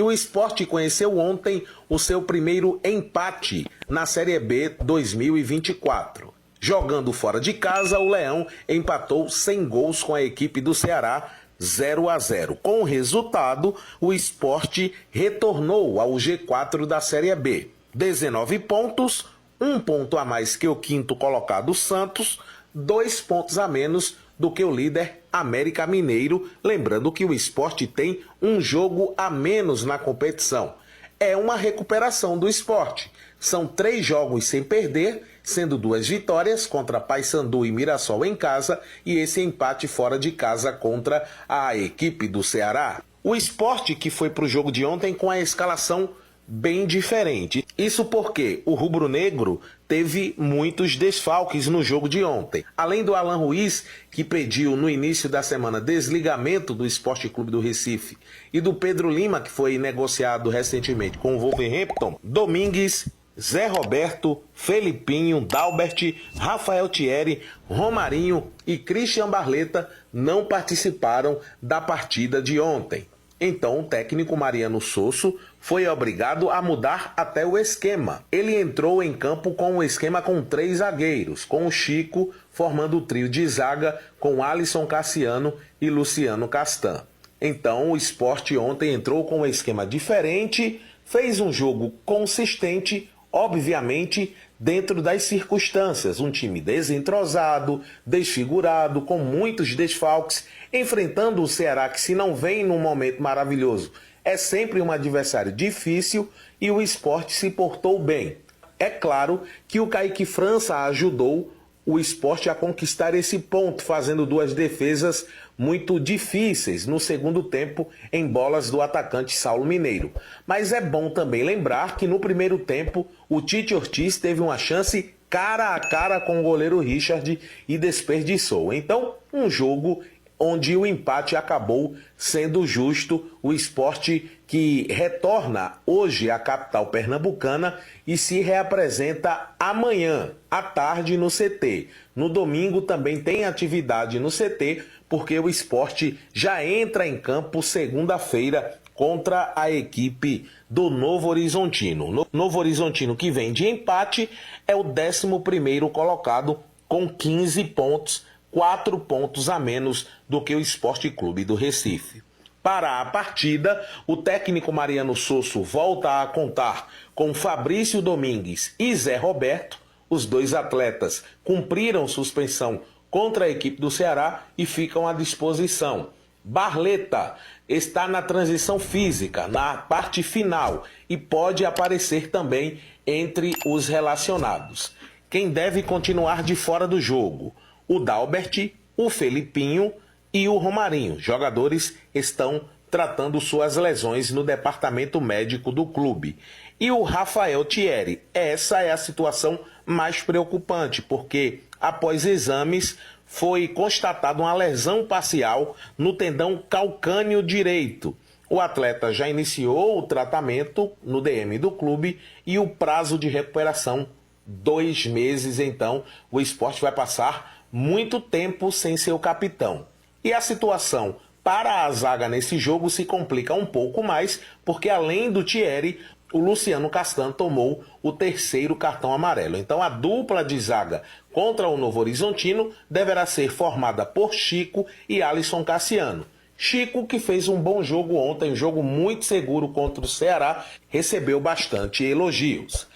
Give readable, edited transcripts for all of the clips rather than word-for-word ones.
O Sport conheceu ontem o seu primeiro empate na Série B 2024. Jogando fora de casa, o Leão empatou sem gols com a equipe do Ceará, 0-0. Com o resultado, o Sport retornou ao G4 da Série B. 19 pontos, 1 ponto a mais que o quinto colocado Santos, 2 pontos a menos do que o líder América Mineiro, lembrando que o Sport tem um jogo a menos na competição. É uma recuperação do Sport. São 3 jogos sem perder, sendo 2 vitórias contra Paysandu e Mirassol em casa e esse empate fora de casa contra a equipe do Ceará. O Sport que foi para o jogo de ontem com a escalação bem diferente. Isso porque o rubro-negro teve muitos desfalques no jogo de ontem. Além do Alan Ruiz, que pediu no início da semana desligamento do Sport Clube do Recife, e do Pedro Lima, que foi negociado recentemente com o Wolverhampton, Domingues, Zé Roberto, Felipinho, Dalbert, Rafael Thierry, Romarinho e Christian Barleta não participaram da partida de ontem. Então o técnico Mariano Sosso foi obrigado a mudar até o esquema. Ele entrou em campo com um esquema com 3 zagueiros, com o Chico formando o trio de zaga com Alisson Cassiano e Luciano Castan. Então o Sport ontem entrou com um esquema diferente, fez um jogo consistente, obviamente dentro das circunstâncias, um time desentrosado, desfigurado, com muitos desfalques, enfrentando o Ceará, que se não vem num momento maravilhoso, é sempre um adversário difícil, e o Sport se portou bem. É claro que o Kaique França ajudou o Sport a conquistar esse ponto, fazendo 2 defesas muito difíceis no segundo tempo em bolas do atacante Saulo Mineiro. Mas é bom também lembrar que no primeiro tempo o Tite Ortiz teve uma chance cara a cara com o goleiro Richard e desperdiçou. Então, um jogo onde o empate acabou sendo justo. O Sport que retorna hoje à capital pernambucana e se reapresenta amanhã à tarde no CT. No domingo também tem atividade no CT, porque o Sport já entra em campo segunda-feira contra a equipe do Novo Horizontino. Novo Horizontino, que vem de empate, é o 11º colocado com 15 pontos, 4 pontos a menos do que o Sport Clube do Recife. Para a partida, o técnico Mariano Sosso volta a contar com Fabrício Domingues e Zé Roberto. Os 2 atletas cumpriram suspensão contra a equipe do Ceará e ficam à disposição. Barleta está na transição física, na parte final, e pode aparecer também entre os relacionados. Quem deve continuar de fora do jogo? O Dalbert, o Felipinho e o Romarinho. Jogadores estão tratando suas lesões no departamento médico do clube. E o Rafael Thierry. Essa é a situação mais preocupante, porque após exames foi constatada uma lesão parcial no tendão calcâneo direito. O atleta já iniciou o tratamento no DM do clube e o prazo de recuperação 2 meses. Então o Sport vai passar muito tempo sem seu capitão. E a situação para a zaga nesse jogo se complica um pouco mais, porque além do Thierry, o Luciano Castan tomou o 3º cartão amarelo. Então a dupla de zaga contra o Novo Horizontino deverá ser formada por Chico e Alisson Cassiano. Chico, que fez um bom jogo ontem, um jogo muito seguro contra o Ceará, recebeu bastante elogios.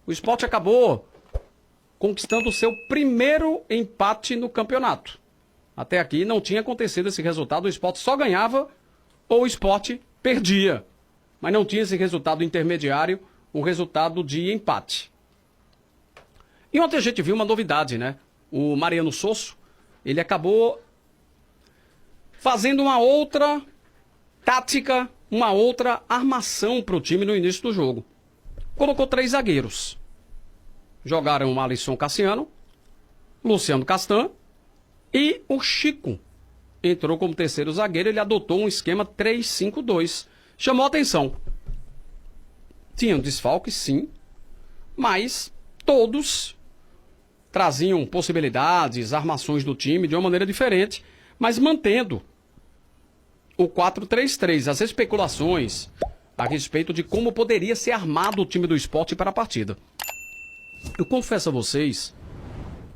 O Sport acabou conquistando o seu primeiro empate no campeonato. Até aqui não tinha acontecido esse resultado, o Sport só ganhava ou o Sport perdia. Mas não tinha esse resultado intermediário, um resultado de empate. E ontem a gente viu uma novidade, né? O Mariano Sosso, ele acabou fazendo uma outra tática, uma outra armação para o time no início do jogo. Colocou 3 zagueiros. Jogaram o Alisson Cassiano, Luciano Castan e o Chico. Entrou como 3º zagueiro, ele adotou um esquema 3-5-2. Chamou a atenção. Tinham desfalques, sim, mas todos traziam possibilidades, armações do time de uma maneira diferente, mas mantendo o 4-3-3. As especulações a respeito de como poderia ser armado o time do Sport para a partida. Eu confesso a vocês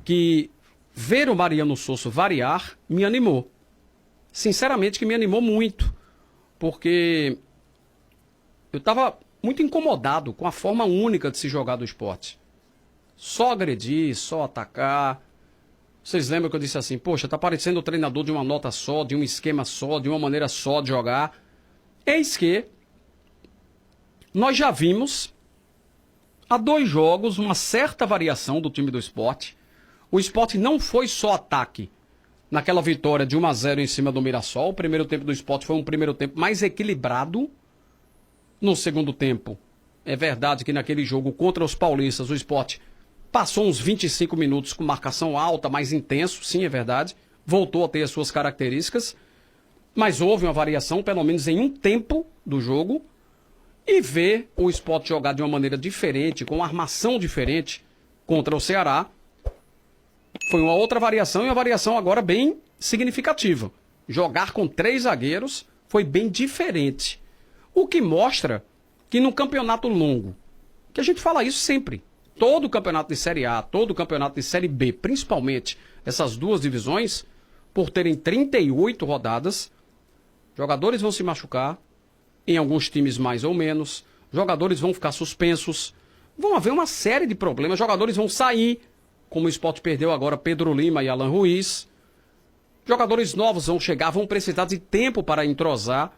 que ver o Mariano Sosso variar me animou. Sinceramente que me animou muito, porque eu estava muito incomodado com a forma única de se jogar do Sport. Só agredir, só atacar. Vocês lembram que eu disse assim, poxa, tá parecendo o treinador de uma nota só, de um esquema só, de uma maneira só de jogar. Eis que nós já vimos há 2 jogos uma certa variação do time do Sport. O Sport não foi só ataque naquela vitória de 1-0 em cima do Mirassol. O primeiro tempo do Sport foi um primeiro tempo mais equilibrado. No segundo tempo, é verdade que naquele jogo contra os paulistas, o Sport passou uns 25 minutos com marcação alta, mais intenso, sim, é verdade. Voltou a ter as suas características, mas houve uma variação, pelo menos em um tempo do jogo. E ver o Sport jogar de uma maneira diferente, com uma armação diferente contra o Ceará, foi uma outra variação e uma variação agora bem significativa. Jogar com 3 zagueiros foi bem diferente. O que mostra que no campeonato longo, que a gente fala isso sempre, todo campeonato de Série A, todo campeonato de Série B, principalmente essas 2 divisões, por terem 38 rodadas, jogadores vão se machucar, em alguns times mais ou menos, jogadores vão ficar suspensos, vão haver uma série de problemas, jogadores vão sair, como o Sport perdeu agora Pedro Lima e Alan Ruiz, jogadores novos vão chegar, vão precisar de tempo para entrosar.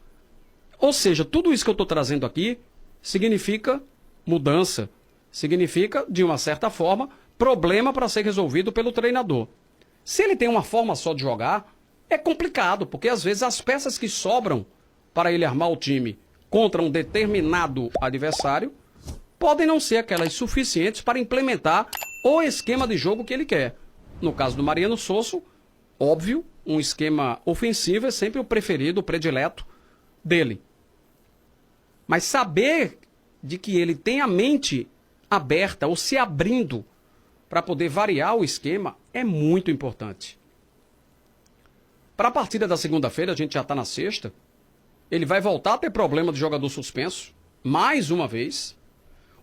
Ou seja, tudo isso que eu estou trazendo aqui significa mudança, significa, de uma certa forma, problema para ser resolvido pelo treinador. Se ele tem uma forma só de jogar, é complicado, porque às vezes as peças que sobram para ele armar o time contra um determinado adversário podem não ser aquelas suficientes para implementar o esquema de jogo que ele quer. No caso do Mariano Sosso, óbvio, um esquema ofensivo é sempre o preferido, o predileto dele. Mas saber de que ele tem a mente aberta ou se abrindo para poder variar o esquema é muito importante. Para a partida da segunda-feira, a gente já está na sexta, ele vai voltar a ter problema de jogador suspenso, mais uma vez,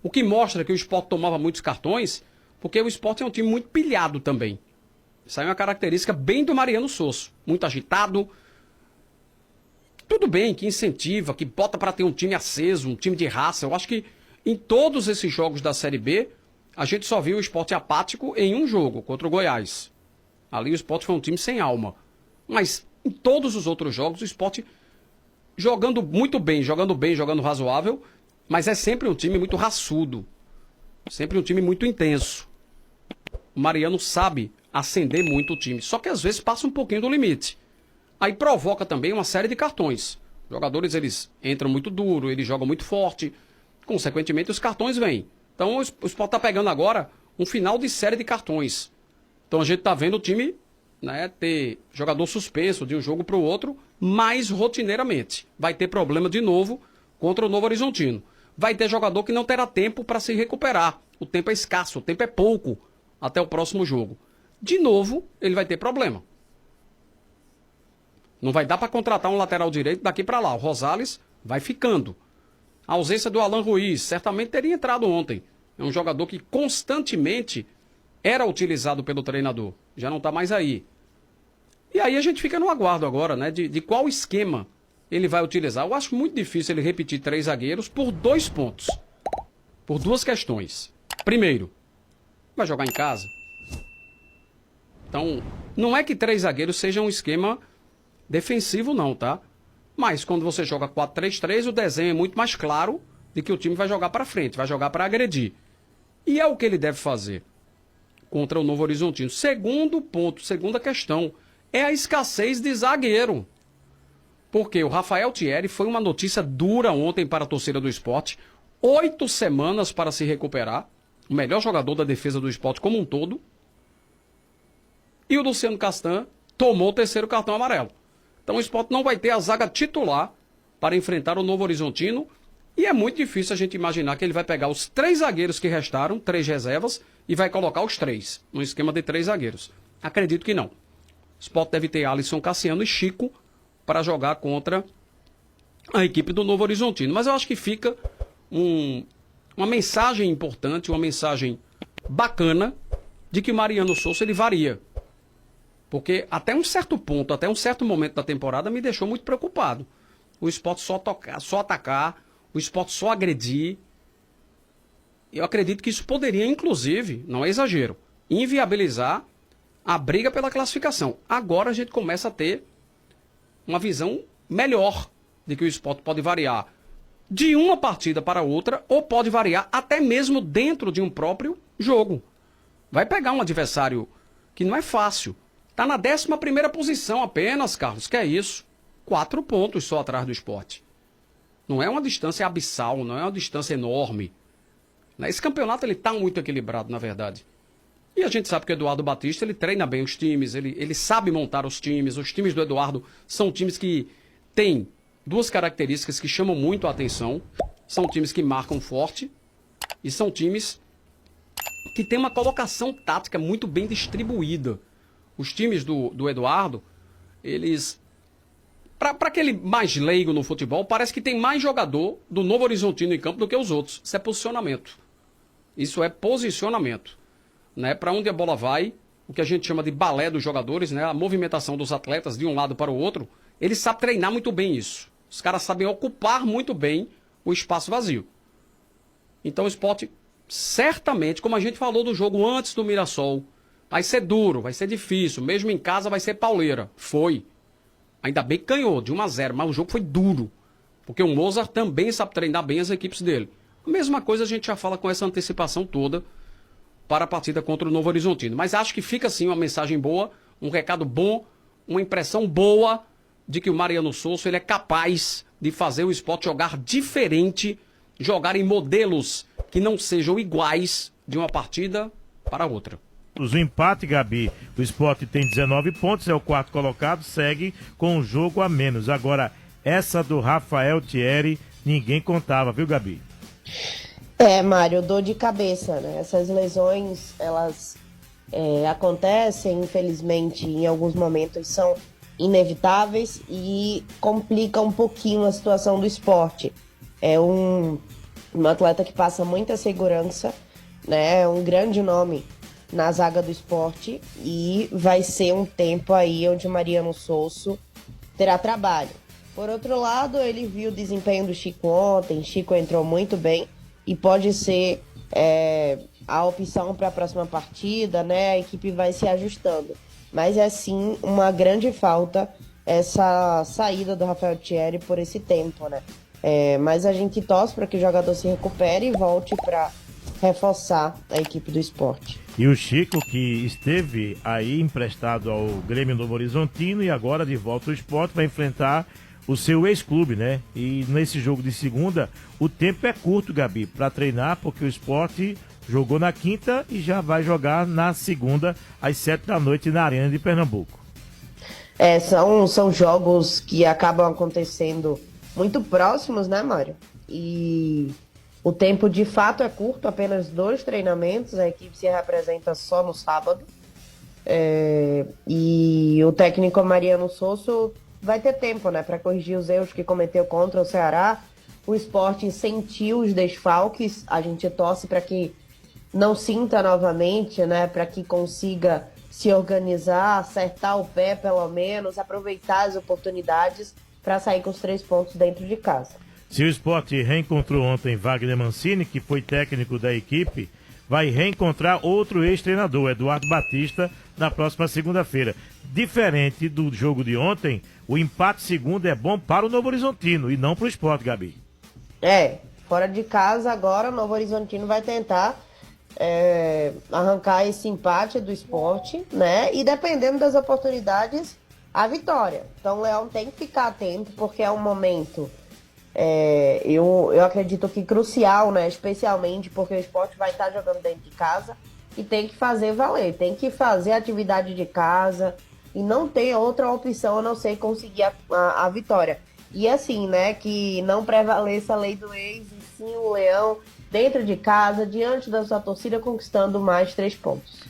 o que mostra que o Sport tomava muitos cartões, porque o Sport é um time muito pilhado também. Isso aí é uma característica bem do Mariano Sosso, muito agitado. Tudo bem que incentiva, que bota para ter um time aceso, um time de raça. Eu acho que em todos esses jogos da Série B, a gente só viu o Sport apático em um jogo, contra o Goiás. Ali o Sport foi um time sem alma. Mas em todos os outros jogos, o Sport jogando muito bem, jogando razoável, mas é sempre um time muito raçudo. Sempre um time muito intenso. O Mariano sabe acender muito o time, só que às vezes passa um pouquinho do limite. Aí provoca também uma série de cartões. Os jogadores, eles entram muito duro, eles jogam muito forte. Consequentemente, os cartões vêm. Então, o Sport está pegando agora um final de série de cartões. Então, a gente está vendo o time, né, ter jogador suspenso de um jogo para o outro mais rotineiramente. Vai ter problema de novo contra o Novo Horizontino. Vai ter jogador que não terá tempo para se recuperar. O tempo é escasso, o tempo é pouco até o próximo jogo. De novo, ele vai ter problema. Não vai dar para contratar um lateral direito daqui para lá. O Rosales vai ficando. A ausência do Alan Ruiz certamente teria entrado ontem. É um jogador que constantemente era utilizado pelo treinador. Já não está mais aí. E aí a gente fica no aguardo agora, né? De qual esquema ele vai utilizar. Eu acho muito difícil ele repetir 3 zagueiros por 2 pontos. Por 2 questões. Primeiro, vai jogar em casa. Então, não é que 3 zagueiros seja um esquema defensivo não, tá? Mas quando você joga 4-3-3, o desenho é muito mais claro de que o time vai jogar para frente, vai jogar para agredir. E é o que ele deve fazer contra o Novo Horizontino. Segundo ponto, segunda questão, é a escassez de zagueiro. Porque o Rafael Thierry foi uma notícia dura ontem para a torcida do Sport. 8 semanas para se recuperar. O melhor jogador da defesa do Sport como um todo. E o Luciano Castan tomou o 3º cartão amarelo. Então o Sport não vai ter a zaga titular para enfrentar o Novo Horizontino. E é muito difícil a gente imaginar que ele vai pegar os 3 zagueiros que restaram, 3 reservas, e vai colocar os 3, num esquema de 3 zagueiros. Acredito que não. O Sport deve ter Alisson, Cassiano e Chico para jogar contra a equipe do Novo Horizontino. Mas eu acho que fica uma mensagem importante, uma mensagem bacana de que o Mariano Souza ele varia. Porque até um certo ponto, até um certo momento da temporada me deixou muito preocupado. O Sport só atacar, o Sport só agredir. Eu acredito que isso poderia, inclusive, não é exagero, inviabilizar a briga pela classificação. Agora a gente começa a ter uma visão melhor de que o Sport pode variar de uma partida para outra ou pode variar até mesmo dentro de um próprio jogo. Vai pegar um adversário que não é fácil. Está na 11ª posição apenas, Carlos. Que é isso? 4 pontos só atrás do Sport. Não é uma distância abissal, não é uma distância enorme. Esse campeonato ele está muito equilibrado, na verdade. E a gente sabe que o Eduardo Batista ele treina bem os times, ele sabe montar os times. Os times do Eduardo são times que têm 2 características que chamam muito a atenção. São times que marcam forte e são times que têm uma colocação tática muito bem distribuída. Os times do Eduardo, eles... Para aquele mais leigo no futebol, parece que tem mais jogador do Novo Horizontino em campo do que os outros. Isso é posicionamento. Isso é posicionamento. Né? Para onde a bola vai, o que a gente chama de balé dos jogadores, né? A movimentação dos atletas de um lado para o outro, eles sabem treinar muito bem isso. Os caras sabem ocupar muito bem o espaço vazio. Então o Sport, certamente, como a gente falou do jogo antes do Mirassol, vai ser duro, vai ser difícil, mesmo em casa vai ser pauleira. Foi. Ainda bem que ganhou, de 1-0, mas o jogo foi duro. Porque o Mozart também sabe treinar bem as equipes dele. A mesma coisa a gente já fala com essa antecipação toda para a partida contra o Novo Horizontino. Mas acho que fica assim uma mensagem boa, um recado bom, uma impressão boa de que o Mariano Souza ele é capaz de fazer o Sport jogar diferente, jogar em modelos que não sejam iguais de uma partida para outra. O empate, Gabi, o Sport tem 19 pontos, é o 4º colocado, segue com um jogo a menos. Agora, essa do Rafael Thierry, ninguém contava, viu, Gabi? Mário, dor de cabeça, né? Essas lesões, elas acontecem, infelizmente, em alguns momentos são inevitáveis e complica um pouquinho a situação do Sport. É um atleta que passa muita segurança, né? Um grande nome na zaga do Sport e vai ser um tempo aí onde o Mariano Souza terá trabalho. Por outro lado, ele viu o desempenho do Chico ontem, Chico entrou muito bem e pode ser a opção para a próxima partida, né? A equipe vai se ajustando. Mas é sim uma grande falta essa saída do Rafael Thierry por esse tempo, né? Mas a gente torce para que o jogador se recupere e volte para reforçar a equipe do Sport. E o Chico, que esteve aí emprestado ao Grêmio Novo Horizontino e agora de volta ao Sport, vai enfrentar o seu ex-clube, né? E nesse jogo de segunda, o tempo é curto, Gabi, para treinar, porque o Sport jogou na quinta e já vai jogar na segunda, às 7 da noite, na Arena de Pernambuco. São jogos que acabam acontecendo muito próximos, né, Mário? E o tempo de fato é curto, apenas 2 treinamentos, a equipe se representa só no sábado. E o técnico Mariano Souza vai ter tempo, né, para corrigir os erros que cometeu contra o Ceará. O Sport sentiu os desfalques, a gente torce para que não sinta novamente, né, para que consiga se organizar, acertar o pé pelo menos, aproveitar as oportunidades para sair com os 3 pontos dentro de casa. Se o Sport reencontrou ontem Wagner Mancini, que foi técnico da equipe, vai reencontrar outro ex-treinador, Eduardo Batista, na próxima segunda-feira. Diferente do jogo de ontem, o empate segundo é bom para o Novo Horizontino e não para o Sport, Gabi. Fora de casa agora o Novo Horizontino vai tentar arrancar esse empate do Sport, né? E dependendo das oportunidades, a vitória. Então o Leão tem que ficar atento, porque é um momento... eu acredito que crucial, né? Especialmente porque o Sport vai estar jogando dentro de casa e tem que fazer valer, tem que fazer atividade de casa e não tem outra opção a não ser conseguir a vitória. E assim, né? Que não prevaleça a lei do ex e sim o Leão dentro de casa, diante da sua torcida, conquistando mais 3 pontos.